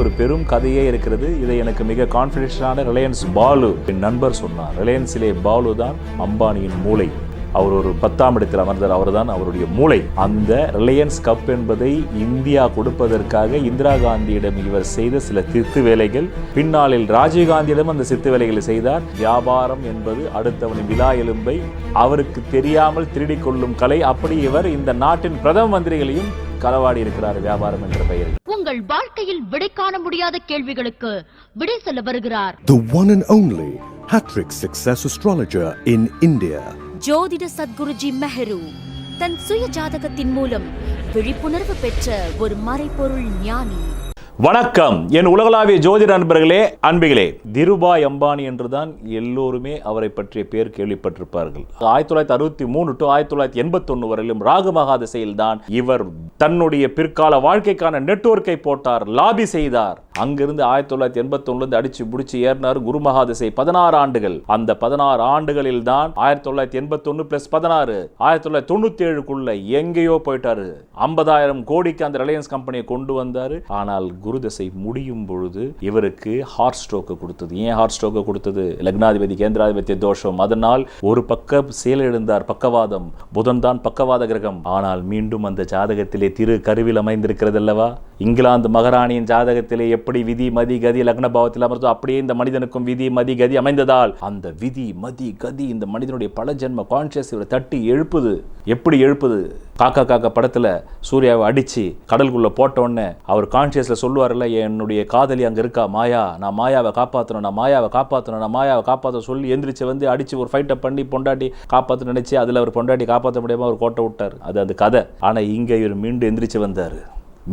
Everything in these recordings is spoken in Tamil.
ஒரு பெரும் கதையே இருக்கிறது. இதை எனக்கு மிக கான்ஃபிடென்ஷியலான ரிலையன்ஸ் பாலு என் நண்பர் சொன்னார். ரிலையன்ஸிலே பாலு தான் அம்பானியின் மூளை. அவர் ஒரு 10ஆம் இடத்தில் அமர்ந்தார். அவர் தான் அவருடைய மூளை. அந்த ரிலையன்ஸ் கப் என்பதை இந்தியா கொடுப்பதற்காக இந்திரா காந்தியிடம் இவர் செய்த சில சித்து வேலைகள், பின்னாளில் ராஜீவ்காந்தியிடம் அந்த சித்து வேலைகளை செய்தார். வியாபாரம் என்பது அடுத்தவனின் விழா எலும்பை அவருக்கு தெரியாமல் திருடிக் கொள்ளும் கலை. அப்படி இவர் இந்த நாட்டின் பிரதம மந்திரிகளையும் களவாடி இருக்கிறார் வியாபாரம் என்ற பெயரில். உங்கள் வாழ்க்கையில் விடை காண முடியாத கேள்விகளுக்கு விடை சொல்ல வருகிறார் The one and only Hattrick Success Astrologer in India. ஜோதிட சத்குருஜி மெஹரு தன் சுய ஜாதகத்தின் மூலம் விழிப்புணர்வு பெற்ற ஒரு மறைபொருள் ஞானி. வணக்கம் என் உலகளாவிய ஜோதிட நண்பர்களே, அன்பிகளே. திருபாய் அம்பானி என்றுதான் எல்லோருமே அவரை பற்றிய பேர் கேள்விப்பட்டிருப்பார்கள். 1963 to 1981 வரையிலும் ராகு மகா திசையில் தான் இவர் தன்னுடைய பிற்கால வாழ்க்கைக்கான நெட்வொர்க்கை போட்டார், லாபி செய்தார். அங்கிருந்து 1981 அடிச்சு புடிச்சு ஏறினார். குரு மகா திசை 16 ஆண்டுகள். அந்த 16 ஆண்டுகளில் தான் 1981 + 16 1997க்குள்ள எங்கேயோ போயிட்டாரு. 50,000 கோடிக்கு அந்த ரிலையன்ஸ் கம்பெனியை கொண்டு வந்தாரு. ஆனால் குரு திசை முடியும் பொழுது இவருக்கு ஹார்ட் ஸ்ட்ரோக்கு கொடுத்தது. ஏன் ஹார்ட் ஸ்ட்ரோக்கு கொடுத்தது? லக்னாதிபதி கேந்திராதிபத்திய தோஷம். அதனால் ஒரு பக்கம் செயலிழந்தார், பக்கவாதம். புதன் தான் பக்கவாத கிரகம். ஆனால் மீண்டும் அந்த ஜாதகத்திலே திரு கருவில் அமைந்திருக்கிறது அல்லவா? இங்கிலாந்து மகாராணியின் ஜாதகத்திலே எப்படி விதி மதி கதி லக்ன பாவத்தில் அமர்ந்தோ அப்படியே இந்த மனிதனுக்கும் விதி மதி கதி அமைந்ததால் அந்த விதி மதி கதி இந்த மனிதனுடைய பல ஜென்ம கான்சியஸ் இவரை தட்டி எழுப்புது. எப்படி எழுப்புது? காக்கா காக்கா படத்துல சூர்யாவை அடிச்சு கடலுக்குள்ள போட்ட உடனே அவர் கான்சியஸ்ல சொல்லுவார்ல, என்னுடைய காதலி அங்க இருக்கா மாயா, நான் மாயாவை காப்பாற்றணும், நான் மாயாவை காப்பாற்றணும், நான் மாயாவை காப்பாற்ற சொல்லி எந்திரிச்சு வந்து அடிச்சு ஒரு ஃபைட்டை பண்ணி பொண்டாட்டி காப்பாற்ற நினைச்சு அதுல அவர் பொண்டாட்டி காப்பாற்ற முடியாம அவர் கோட்டை விட்டார். அது அந்த கதை. ஆனா இங்க இவர் மீண்டும் எந்திரிச்சு வந்தார்.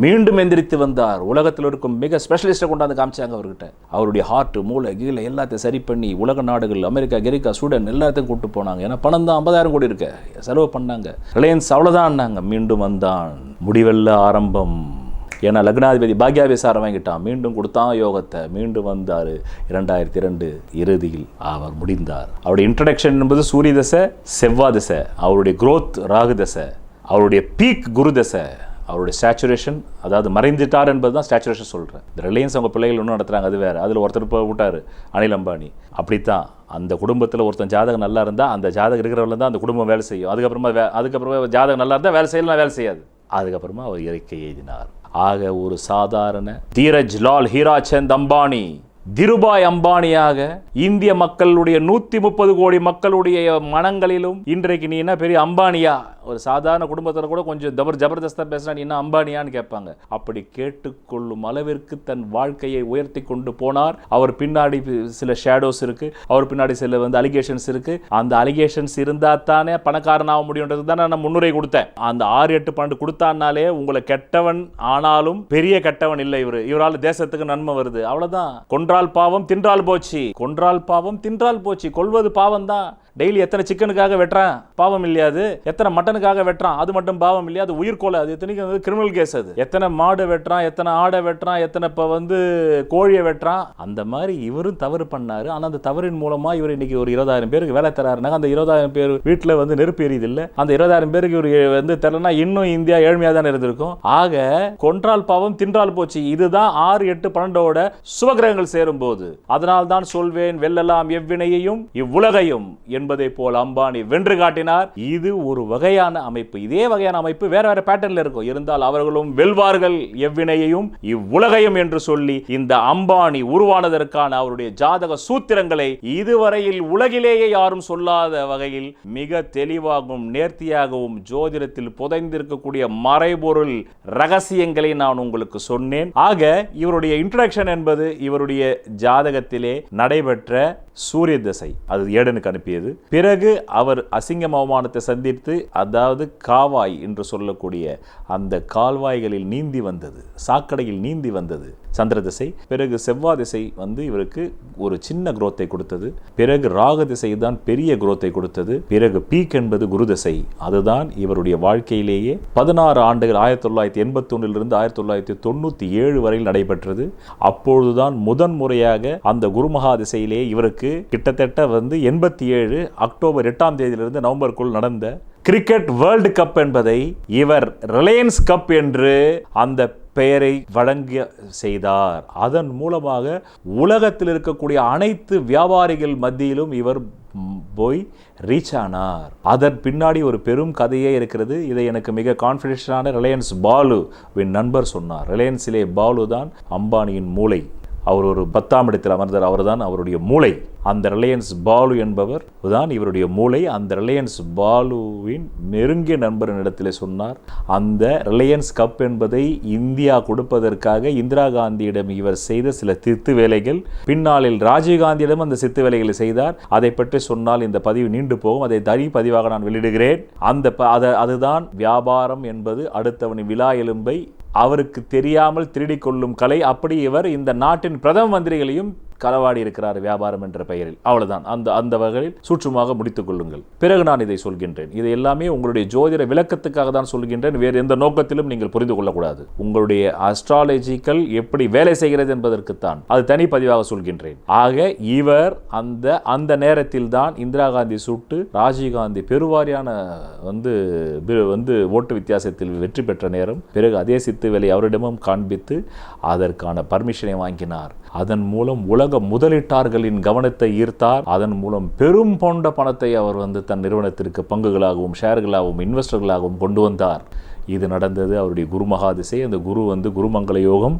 மீண்டும் எந்திரித்து வந்தார். உலகத்தில் இருக்கும் மிக ஸ்பெஷலிஸ்ட்டை கொண்டாந்து காமிச்சாங்க அவர்கிட்ட. அவருடைய ஹார்ட் மூளை கீழே எல்லாத்தையும் சரி பண்ணி உலக நாடுகள் அமெரிக்கா கெரிக்கா ஸ்வீடன் எல்லாத்தையும் கூப்பிட்டு போனாங்க. ஏன்னா பணம் தான் 50,000 கோடி இருக்க செலவு பண்ணாங்க. ரிலையன்ஸ் அவ்வளோதான். மீண்டும் வந்தான். முடிவெல்ல ஆரம்பம். ஏன்னா லக்னாதிபதி பாக்யாபிசாரம் வாங்கிட்டான். மீண்டும் கொடுத்தான் யோகத்தை. மீண்டும் வந்தார். 2002 இறுதியில் அவர் முடிந்தார். அவருடைய இன்ட்ரடக்ஷன் என்பது சூரிய தசை, செவ்வாய் தசை. அவருடைய குரோத் ராகு தசை. அவருடைய பீக் குரு தசை. அவருடைய சேச்சுரேஷன், அதாவது மறைந்துட்டார் என்பது தான் சேச்சுரேஷன் சொல்கிறேன். இந்த ரிலையன்ஸ் அவங்க பிள்ளைகள் இன்னும் நடத்துகிறாங்க, அது வேறு. அதில் ஒருத்தர் இப்போ விட்டார், அனில் அம்பானி. அப்படித்தான் அந்த குடும்பத்தில் ஒருத்தன் ஜாதகம் நல்லா இருந்தால் அந்த ஜாதகம் இருக்கிறவங்கள தான் அந்த குடும்பம் வேலை செய்யும். அதுக்கப்புறமா ஜாதகம் நல்லா இருந்தால் வேலை செய்யலாம், வேலை செய்யாது. அதுக்கப்புறமா அவர் இயற்கை எழுதினார். ஆக ஒரு சாதாரண தீரஜ் லால் ஹீராச்சந்த் அம்பானி திருபாய் அம்பானியாக இந்திய மக்களுடைய 130 கோடி மக்களுடைய மனங்களிலும் இன்றைக்கு நீ என்ன பெரிய அம்பானியா? ஒரு சாதாரண குடும்பத்தில் கூட கொஞ்சம் ஜபர்தஸ்தா பேசினா நீ என்ன அம்பானியான்னு கேட்பாங்க. அப்படி கேட்டுக்கொள்ளும் அளவிற்கு தன் வாழ்க்கையை உயர்த்தி கொண்டு போனார். அவர் பின்னாடி சில ஷேடோஸ் இருக்கு, அவர் பின்னாடி சில அலிகேஷன்ஸ் இருக்கு. அந்த அலிகேஷன்ஸ் இருந்தா தானே பணக்காரனாக முடியுன்றது தான் நான் முன்னுரை கொடுத்தேன். அந்த 6, 8, 12 கொடுத்தானாலே உங்களை கெட்டவன் ஆனாலும் பெரிய கெட்டவன் இல்லை. இவரால் தேசத்துக்கு நன்மை வருது, அவ்வளவுதான். கொன்றால் பாவம் தின்றால் போச்சு. கொன்றால் பாவம் தின்றால் போச்சு. கொல்வது பாவம் தான். டெய்லி எத்தனை சிக்கனுக்காக வெட்டுறான், பாவம் இல்லையாது. எத்தனை மட்டனுக்காக வெட்டுறான், அது மட்டும் பாவம் இல்லையா? அது உயிர்கொலை. அது எத்தனைக்கு கிரிமினல் கேஸ். அது எத்தனை மாடு வெட்டுறான், எத்தனை ஆடை வெட்டுறான், எத்தனை கோழியை வெட்டுறான். அந்த மாதிரி இவரும் தவறு பண்ணாரு. ஆனால் அந்த தவறின் மூலமா இவர் இன்னைக்கு ஒரு 20,000 பேருக்கு வேலை தராருனாங்க. அந்த 20,000 பேர் வீட்டில் நெருப்பு எரியுது இல்லை? அந்த 20,000 பேருக்கு இவர் தரலன்னா இன்னும் இந்தியா ஏழ்மையாக தான் இருந்திருக்கும். ஆக கொன்றால் பாவம் தின்றால் போச்சு. இதுதான் 6, 8, 12 சுபகிரகங்கள் சேரும் போது. அதனால் தான் சொல்வேன், வெல்லலாம் எவ்வினையையும் இவ்வுலகையும் என்பதை போல் அம்பானி வென்று காட்டினார். இது ஒரு வகையான அமைப்பு. இதே வகையான அமைப்பு வேற வேற பேட்டர்ன்ல இருக்கும். இருந்தால் அவர்களும் வெல்வார்கள் எவ்வினையையும் இவ்வுலகையும் என்று சொல்லி இந்த அம்பானி உருவானதற்கான அவருடைய ஜாதக சூத்திரங்களை இதுவரையில் உலகிலேயே யாரும் சொல்லாத வகையில் மிக தெளிவாகவும் நேர்த்தியாகவும் ஜோதிடத்தில் புதைந்திருக்கக்கூடிய மறைபொருள் ரகசியங்களை நான் உங்களுக்கு சொன்னேன். ஆக இவருடைய இன்ட்ரோடக்ஷன் என்பது இவருடைய ஜாதகத்திலே நடைபெற்ற சூரிய தசை, அது ஏடனுக்கு அனுப்பியது. பிறகு அவர் அசிங்கம் அவமானத்தை சந்தித்து, அதாவது காவாய் என்று சொல்லக்கூடிய அந்த கால்வாய்களில் நீந்தி வந்தது, சாக்கடையில் நீந்தி வந்தது சந்திர திசை. பிறகு செவ்வாய் திசை இவருக்கு ஒரு சின்ன குரோத்தை கொடுத்தது. பிறகு ராகு திசை தான் பெரிய குரோத்தை கொடுத்தது. பிறகு பீக் என்பது குரு திசை. அதுதான் இவருடைய வாழ்க்கையிலேயே 16 ஆண்டுகள் 1981 1997 வரையில் நடைபெற்றது. அப்பொழுதுதான் முதன் முறையாக அந்த குருமகா திசையிலே இவருக்கு கிட்டத்தட்ட 87 அக்டோபர் 8ஆம் தேதியிலிருந்து நவம்பருக்குள் நடந்த கிரிக்கெட் வேர்ல்டு கப் என்பதை இவர் ரிலையன்ஸ் கப் என்று அந்த பெயரை வழங்க செய்தார். அதன் மூலமாக உலகத்தில் இருக்கக்கூடிய அனைத்து வியாபாரிகள் மத்தியிலும் இவர் போய் ரீச் ஆனார். அதன் பின்னாடி ஒரு பெரும் கதையே இருக்கிறது. இதை எனக்கு மிக கான்ஃபிடென்ஷியலான ரிலையன்ஸ் பாலுவின் நண்பர் சொன்னார். ரிலையன்ஸிலே பாலு தான் அம்பானியின் மூளை. அவர் ஒரு 10ஆம் இடத்தில் அமர்ந்தார். அவர் தான் அவருடைய மூளை. அந்த ரிலையன்ஸ் பாலு என்பவர் தான் இவருடைய மூளை. அந்த ரிலையன்ஸ் பாலுவின் நெருங்கிய நண்பரின் இடத்திலே சொன்னார், அந்த ரிலையன்ஸ் கப் என்பதை இந்தியா கொடுப்பதற்காக இந்திரா காந்தியிடம் இவர் செய்த சில சித்து வேலைகள், பின்னாளில் ராஜீவ்காந்தியிடம் அந்த சித்து வேலைகளை செய்தார். அதை பற்றி சொன்னால் இந்த பதிவு நீண்டு போகும். அதை தனி பதிவாக நான் வெளியிடுகிறேன். அதுதான் வியாபாரம் என்பது அடுத்தவனின் விலா எலும்பை அவருக்கு தெரியாமல் திருடிக் கொள்ளும் கலை. அப்படி இவர் இந்த நாட்டின் பிரதம மந்திரிகளையும் களவாடி இருக்கிறார் வியாபாரம் என்ற பெயரில். அவ்வளவுதான். அந்த வகையில் சூட்சுமாக முடித்துக் கொள்ளுங்கள். பிறகு நான் இதை சொல்கின்றேன். இது எல்லாமே உங்களுடைய ஜோதிட விளக்கத்துக்காக தான் சொல்கின்றேன். வேறு எந்த நோக்கத்திலும் நீங்கள் புரிந்து கொள்ளக்கூடாது. உங்களுடைய அஸ்ட்ராலஜிக்கல் எப்படி வேலை செய்கிறது என்பதற்குத்தான் அது தனி பதிவாக சொல்கின்றேன். ஆக இவர் அந்த நேரத்தில் தான் இந்திரா காந்தி சுட்டு ராஜீவ்காந்தி பெருவாரியான வந்து ஓட்டு வித்தியாசத்தில் வெற்றி பெற்ற நேரம். பிறகு அதே சித்து வேலை அவரிடமும் காண்பித்து அதற்கான பர்மிஷனை வாங்கினார். அதன் மூலம் உலக முதலீட்டாளர்களின் கவனத்தை ஈர்த்தார். அதன் மூலம் பெரும் போன்ற பணத்தை அவர் தன் நிறுவனத்திற்கு பங்குகளாகவும் ஷேர்களாகவும் இன்வெஸ்டர்களாகவும் கொண்டு வந்தார். இது நடந்தது அவருடைய குரு மகாதிசை. அந்த குரு குருமங்கள யோகம்,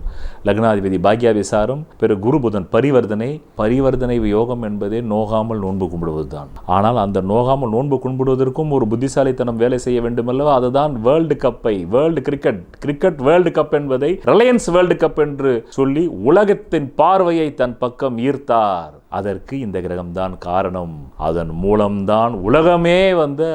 லக்னாதிபதி பாக்யாபிசாரம், பிறகு குரு புதன் பரிவர்த்தனை யோகம் என்பதே நோகாமல் நோன்பு கும்பிடுவது தான். ஆனால் அந்த நோகாமல் நோன்பு கும்பிடுவதற்கும் ஒரு புத்திசாலித்தனம் வேலை செய்ய வேண்டும் அல்லவா? அதுதான் வேர்ல்டு கப்பை, கிரிக்கெட் வேர்ல்டு கப் என்பதை ரிலையன்ஸ் வேர்ல்டு கப் என்று சொல்லி உலகத்தின் பார்வையை தன் பக்கம் ஈர்த்தார். அதற்கு இந்த கிரகம்தான் காரணம். அதன் மூலம்தான் உலகமே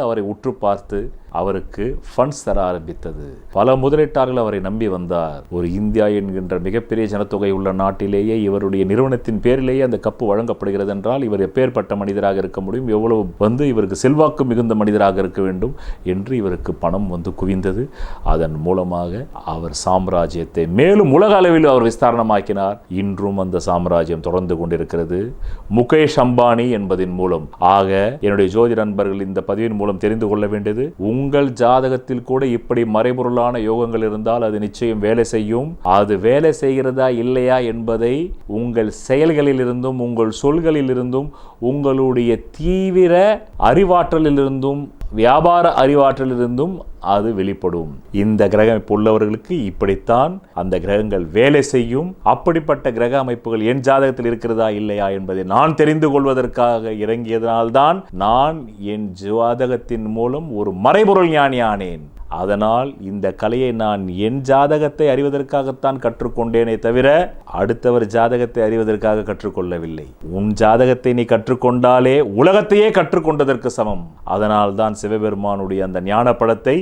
அவரை உற்று பார்த்து அவருக்கு ஃபண்ட்ஸ் தர ஆரம்பித்தது. பல முதலீட்டாளர்கள் அவரை நம்பி வந்தார். ஒரு இந்தியா என்கின்ற மிகப்பெரிய ஜனத்தொகை உள்ள நாட்டிலேயே இவருடைய நிறுவனத்தின் பேரிலேயே அந்த கப்பு வழங்கப்படுகிறது என்றால் இவர் எப்பேற்பட்ட மனிதராக இருக்க முடியும், எவ்வளவு இவருக்கு செல்வாக்கு மிகுந்த மனிதராக இருக்க வேண்டும் என்று இவருக்கு பணம் குவிந்தது. அதன் மூலமாக அவர் சாம்ராஜ்யத்தை மேலும் உலக அளவில் அவர் விஸ்தாரணமாக்கினார். இன்றும் அந்த சாம்ராஜ்யம் தொடர்ந்து கொண்டிருக்கிறது முகேஷ் அம்பானி என்பதின் மூலம். ஆக என்னுடைய ஜோதிட நண்பர்கள் இந்த பதிவின் மூலம் தெரிந்து கொள்ள வேண்டியது, உங்கள் ஜாதகத்தில் கூட இப்படி மறைபொருளான யோகங்கள் இருந்தால் அது நிச்சயம் வேலை செய்யும். அது வேலை செய்கிறதா இல்லையா என்பதை உங்கள் செயல்களில் இருந்தும் உங்கள் சொல்களில் இருந்தும் உங்களுடைய தீவிர அறிவாற்றலில் இருந்தும் வியாபார அறிவாற்றலிருந்தும் அது வெளிப்படும். இந்த கிரகம் உள்ளவர்களுக்கு இப்படித்தான் அந்த கிரகங்கள் வேலை செய்யும். அப்படிப்பட்ட கிரக அமைப்புகள் என் ஜாதகத்தில் இருக்கிறதா இல்லையா என்பதை நான் தெரிந்து கொள்வதற்காக இறங்கியதனால்தான் நான் என் ஜாதகத்தின் மூலம் ஒரு மறைபொருள் ஞானி ஆனேன். அதனால் இந்த கலையை நான் என் ஜாதகத்தை அறிவதற்காகத்தான் கற்றுக்கொண்டேனே தவிர அடுத்தவர் ஜாதகத்தை அறிவதற்காக கற்றுக்கொள்ளவில்லை. உன் ஜாதகத்தை நீ கற்றுக்கொண்டாலே உலகத்தையே கற்றுக்கொண்டதற்கு சமம். அதனால் தான் சிவபெருமானுடைய அந்த ஞான படத்தை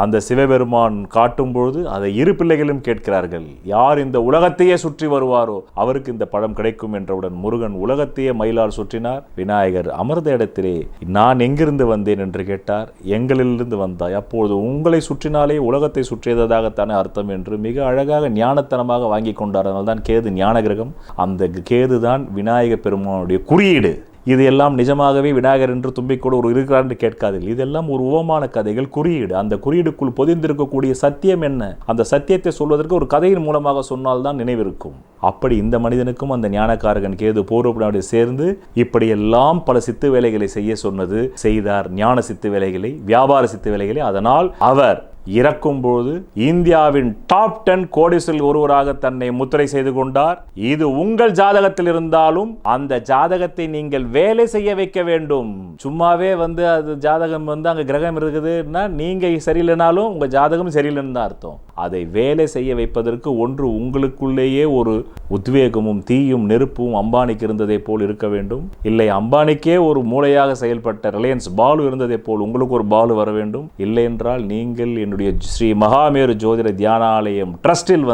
அந்த சிவபெருமான் காட்டும் பொழுது அதை இரு பிள்ளைகளும் கேட்கிறார்கள், யார் இந்த உலகத்தையே சுற்றி வருவாரோ அவருக்கு இந்த பழம் கிடைக்கும் என்றவுடன் முருகன் உலகத்தையே மயிலால் சுற்றினார். விநாயகர் அமர்ந்த இடத்திலே நான் எங்கிருந்து வந்தேன் என்று கேட்டார். எங்களிலிருந்து வந்தாய், அப்பொழுது உங்களை சுற்றினாலே உலகத்தை சுற்றியதாகத்தானே அர்த்தம் என்று மிக அழகாக ஞானத்தனமாக வாங்கி கொண்டார். அதனால்தான் கேது ஞான கிரகம். அந்த கேது தான் விநாயக பெருமானுடைய குறியீடு. இது எல்லாம் நிஜமாகவே விநாயகர் என்று தும்பிக்கூட ஒரு இருக்கிறார் என்று கேட்காதீர்கள். இதெல்லாம் ஒரு உவமான கதைகள், குறியீடு. அந்த குறியீடுக்குள் பொதிந்திருக்கக்கூடிய சத்தியம் என்ன, அந்த சத்தியத்தை சொல்வதற்கு ஒரு கதையின் மூலமாக சொன்னால்தான் நினைவிருக்கும். அப்படி இந்த மனிதனுக்கும் அந்த ஞானக்காரகன் கேது பூர்வபுராணோடு சேர்ந்து இப்படியெல்லாம் பல சித்து வேலைகளை செய்ய சொன்னது. செய்தார். ஞான சித்து வேலைகளை, வியாபார சித்து வேலைகளை. அதனால் அவர் இறக்கும்போது இந்தியாவின் டாப் 10 கோடீஸ்வரர்கள் ஒருவராக தன்னை முத்திரை செய்து கொண்டார். இது உங்கள் ஜாதகத்தில் இருந்தாலும் அந்த ஜாதகத்தை நீங்கள் வேலை செய்ய வைக்க வேண்டும். சும்மாவே அது ஜாதகம் அங்க கிரகம் இருக்குதுன்னா நீங்க சரியில்லைனாலும் உங்க ஜாதகம் சரியில்லைன்னு தான் அர்த்தம். அதை வேலை செய்ய வைப்பதற்கு ஒன்று உங்களுக்குள்ளேயே ஒரு உத்வேகமும் தீயும் நெருப்பும் அம்பானிக்கு இருந்ததை போல் இருக்க வேண்டும். இல்லை அம்பானிக்கே ஒரு மூளையாக செயல்பட்ட ரிலையன்ஸ் பாலு இருந்ததை போல் உங்களுக்கு ஒரு பாலு வர வேண்டும். இல்லை என்றால் நீங்கள் என்னுடைய ஸ்ரீ மகாமேரு ஜோதிட தியானாலயம் ட்ரஸ்டில்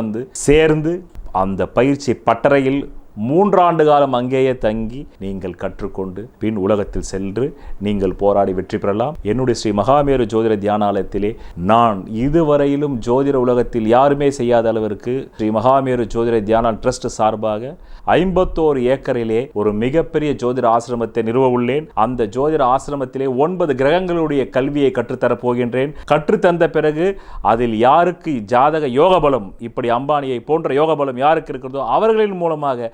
சேர்ந்து அந்த பயிற்சி பட்டறையில் 3 ஆண்டு காலம் அங்கேயே தங்கி நீங்கள் கற்றுக்கொண்டு பின் உலகத்தில் சென்று நீங்கள் போராடி வெற்றி பெறலாம். என்னுடைய ஸ்ரீ மகாமேரு ஜோதிட தியானாலயத்திலே நான் இதுவரையிலும் ஜோதிட உலகத்தில் யாருமே செய்யாத அளவிற்கு ஸ்ரீ மகாமேரு ஜோதிட தியானா ட்ரஸ்ட் சார்பாக 51 ஏக்கரிலே ஒரு மிகப்பெரிய ஜோதிட ஆசிரமத்தை நிறுவ உள்ளேன். அந்த ஜோதிட ஆசிரமத்திலே 9 கிரகங்களுடைய கல்வியை கற்றுத்தரப் போகின்றேன். கற்றுத்தந்த பிறகு அதில் யாருக்கு ஜாதக யோகபலம், இப்படி அம்பானியை போன்ற யோகபலம் யாருக்கு இருக்கிறதோ அவர்களின் மூலமாக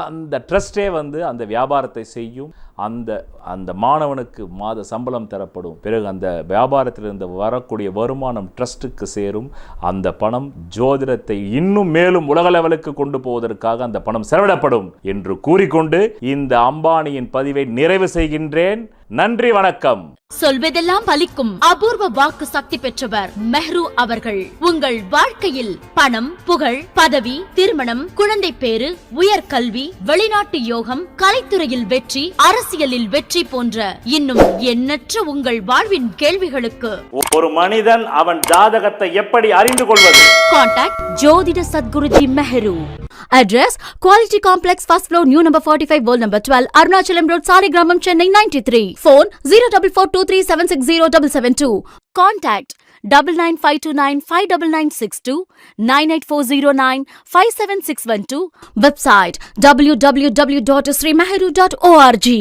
அந்த ட்ரஸ்டே அந்த வியாபாரத்தை செய்யும். அந்த மாணவனுக்கு மாத சம்பளம் தரப்படும். பிறகு அந்த வியாபாரத்திலிருந்து வரக்கூடிய வருமானம் ட்ரஸ்ட்டுக்கு சேரும். அந்த பணம் ஜோதிடத்தை இன்னும் மேலும் உலக லெவலுக்கு கொண்டு போவதற்காக அந்த பணம் செலவிடப்படும் என்று கூறிக்கொண்டு இந்த அம்பானியின் பதிவை நிறைவு செய்கின்றேன். நன்றி, வணக்கம். சொல்வதெல்லாம் பலிக்கும் அபூர்வ வாக்கு சக்தி பெற்றவர் மெஹ்ரு அவர்கள். உங்கள் வாழ்க்கையில் பணம், புகழ், பதவி, திருமணம், குழந்தை பேறு, உயர்கல்வி, வெளிநாட்டு யோகம், கலைத்துறையில் வெற்றி, அரசியலில் வெற்றி போன்ற இன்னும் எண்ணற்ற உங்கள் வாழ்வின் கேள்விகளுக்கு ஒரு மனிதன் அவன் ஜாதகத்தை எப்படி அறிந்து கொள்வது? கான்டாக்ட் ஜோதிட Sadguruji Mehru. Address Quality Complex, first floor, new number 45, wall number 12, Arunachalam Road, Saligramam, Chennai 93. Phone 0442376072. Contact 9995295962, 98409 57612. Website www.srimeheru.org.